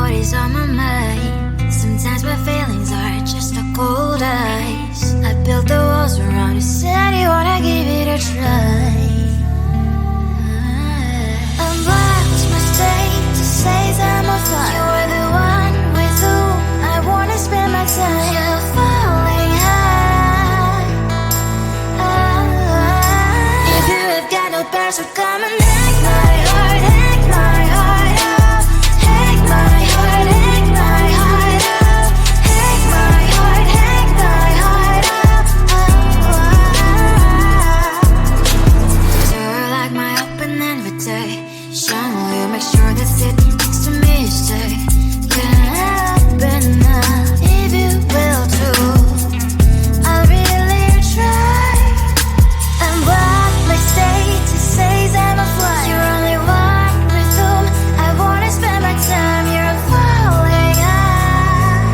what is on my mind. Sometimes my feelings are just a cold ice. I built the walls around you, said you wanna give it a try. I'm lost mistake to say I'm a fly. You are the one with whom I wanna spend my time. You're falling high. If you have got no powers, so come and hack my heart, hack my heart out. Hack my heart, hack my heart out. Hack my heart, hack my heart out. So like my open invitation, will you make sure that sitting next to me is safe? Can happen now, if you will too. I'll really try. And what my state to say I'm a fly. You're only one with whom I wanna spend my time. You're falling high.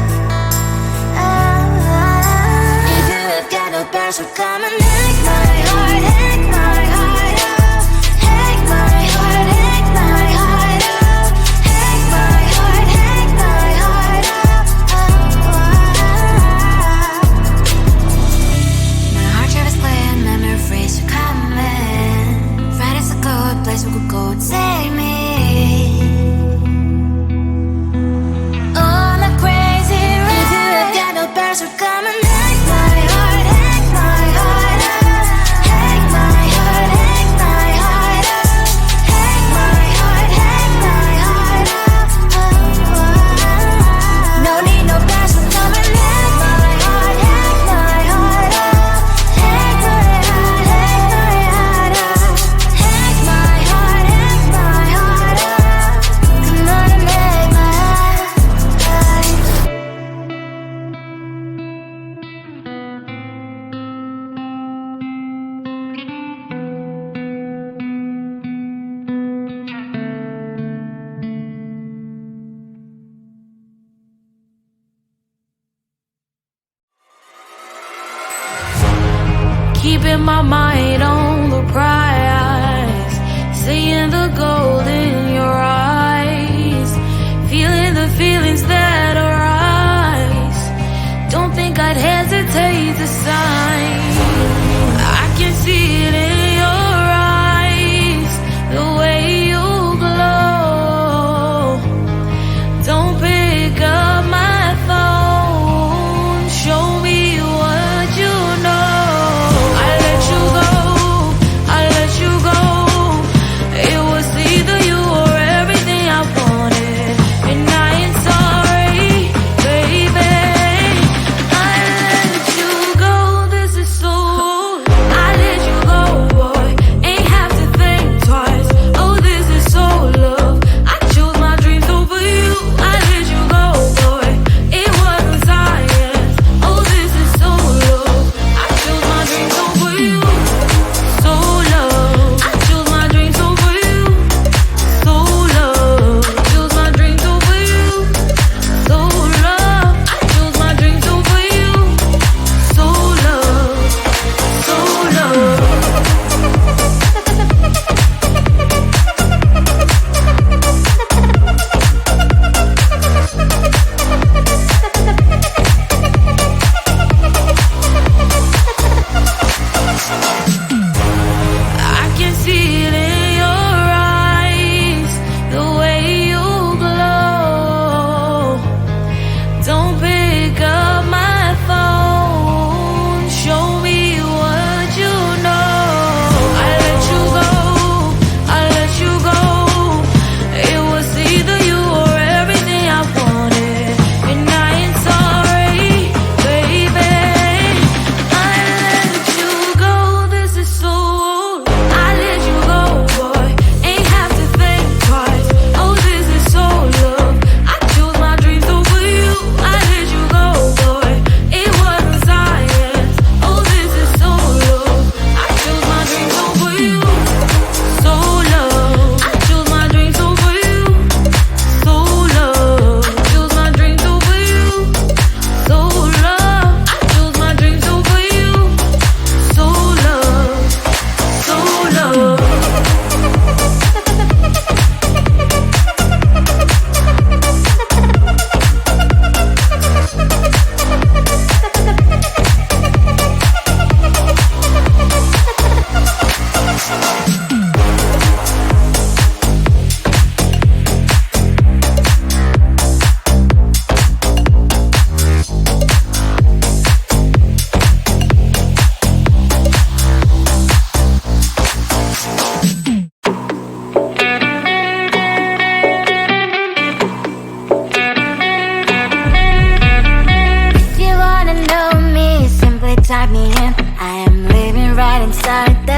If you have got no powers, so come and hack my heart, hack my heart out. Hack my heart, hack my heart out. Hack my heart, hack my heart out. My heart travels playing memories are coming. Friday's a good place we could go, take me on a crazy ride. If you have got no powers, so come and hack my heart, hack my heart out. Hack my heart, hack my heart out. Hack my heart, hack my heart out. No need no powers, so come and hack my heart, hack my heart out. Hack my heart, hack my heart out. Hack my heart, hack my heart out. Come on and make my heart. Keeping my mind on the prize, seeing the gold in your eyes, feeling the feelings that arise. Don't think I'd hesitate to sign. I can see it in your eyes, the way you glow. Don't pick up my phone, show me what you know. I let you go, I let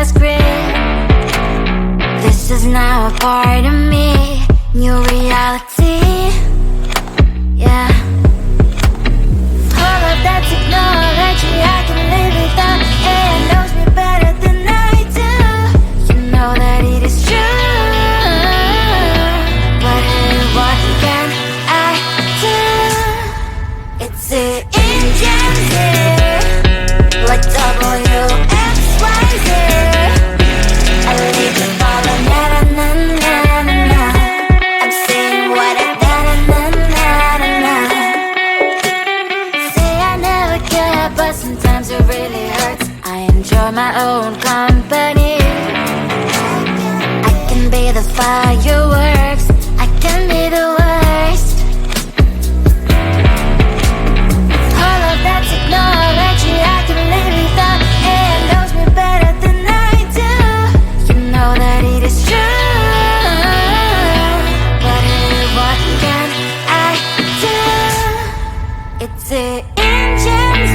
the script. This is now a part of me, new reality. Yeah. All of that technology I can live without. It knows me better than I do. You know that it is true. But hey, what can I do? It's the engines here, like WXYZ. I leave the follow, na na na na na na. I'm saying what I na na na na na. Say I never care, but sometimes it really hurts. I enjoy my own company. I can be the fireworks, I can be the worst. All of that technology I can live without. It knows me better than I do. You know that it is true. But hey, what can I do? It's the engines,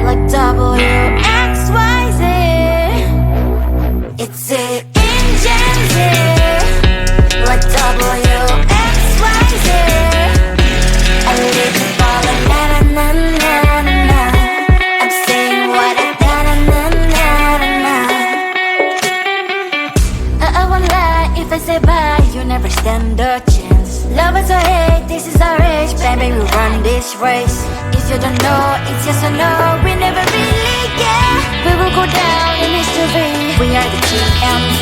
like WXYZ. It's the engines, like WXYZ. I live to follow, na na na na na na. I'm saying what I na na na na na na. I won't lie if I say bye, you never stand a chance. Love us or hate, this is our age, baby, we run this race. If you don't know, it's yes or no, we never really get. We will go down in history, we are the GMZ.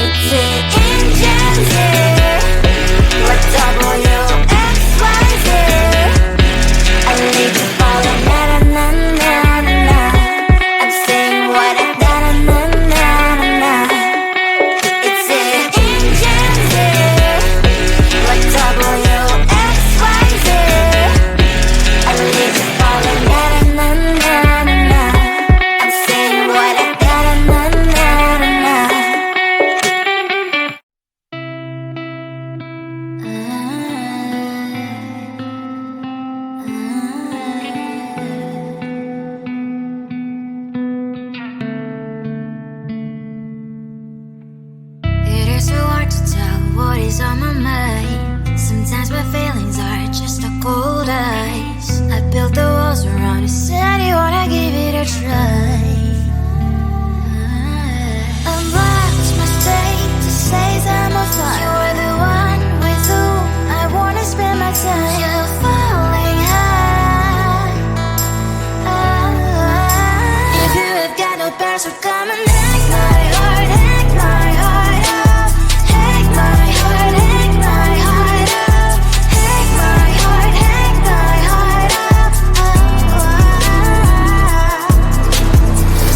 It's the engines here, like WXYZ. I leave to follow, na na na na na. I'm saying what I na na na na na. It's the engines here, like WXYZ. I live to follow, na na na na na. I'm saying what I na na na na na. It is so hard to tell what is on my mind. Sometimes my feelings are just a cold ice. I built the walls around the city, wanna give it a try. I've lost my state to say I'm a fly. You're the one with whom I wanna spend my time. You're falling high. If you have got no past, so come and hack my heart, hack my heart up. Hack my heart, hack my heart up. Hack my heart, hack my heart up.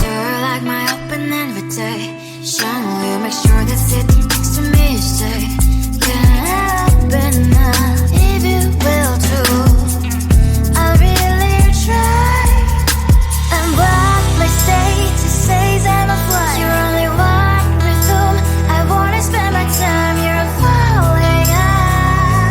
You're like my open invitation. Will you make sure that sitting next to me is safe? Can't help it now, if you will too. I'll really try. And what my status says I'm a fly. You're only one with whom I wanna spend my time. You're falling high.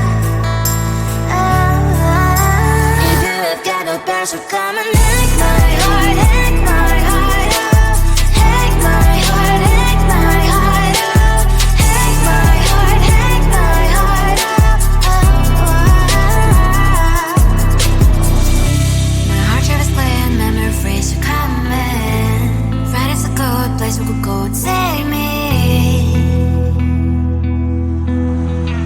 If you have got no past, so come and hack my heart, hack my heart up. Hack my heart, hack my heart up. Hack my heart, hack my heart up. My heart drives playing, memories are coming. Right, it's a good place we could go, take me.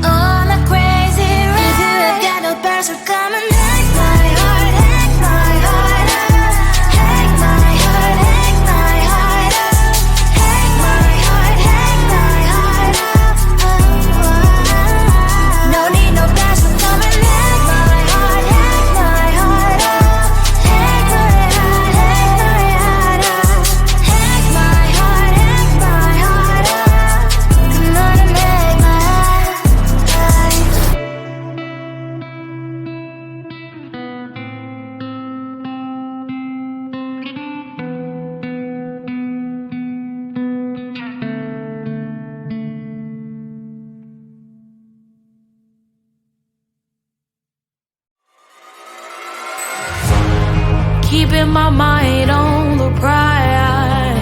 On a crazy ride. If you have got no past, so come and hack my heart, hack my heart up. Hack my heart, hack my heart up. Hack my heart, hack my heart up. No need no past, so come and hack my heart, hack my heart up. Hack my heart, hack my heart up. Hack my heart, hack my heart up. Come on and make my heart. Keeping my mind on the prize,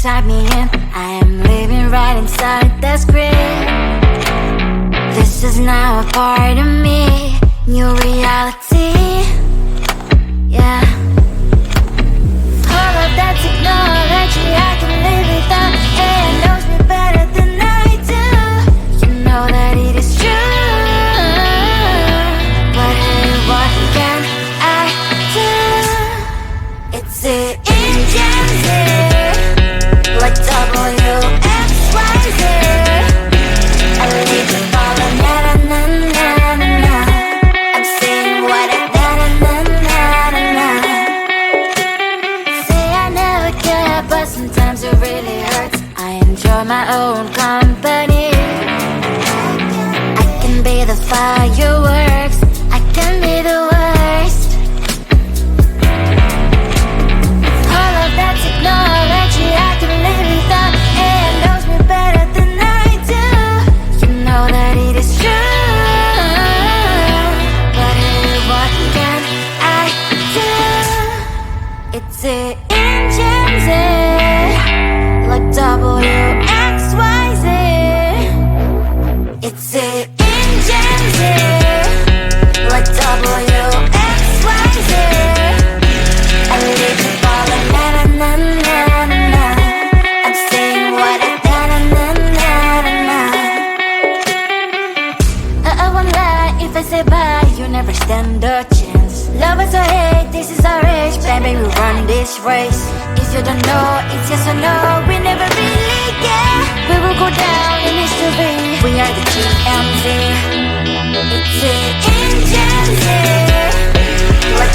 type me in. I am living right inside the script. This is now a part of me, new reality. Yeah. All of that technology I can live without. AI knows me better than I do. You know that it is true. But hey, what can I do? It's the engines here, like WXYZ. I leave the ball on na-na-na-na-na-na. I'm saying what I na-na-na-na-na. Say I never care, but sometimes it really hurts. I enjoy my own company. I can be the fireworks, I can be the worst. All of that technology I can live without. AI knows me better than I do. You know that it is true. But hey, what can I do? It's the engines, like WXYZ. It's the engines, like WXYZ. I live the ball on na-na-na-na-na-na. I'm saying what I na-na-na-na-na. I won't lie if I say bye, you never stand a chance. Love us or hate, this is our age. Baby, we run this race. If you don't know, it's yes or no. We never really get. We will go down in history. We are the TMZ. It's the engines, like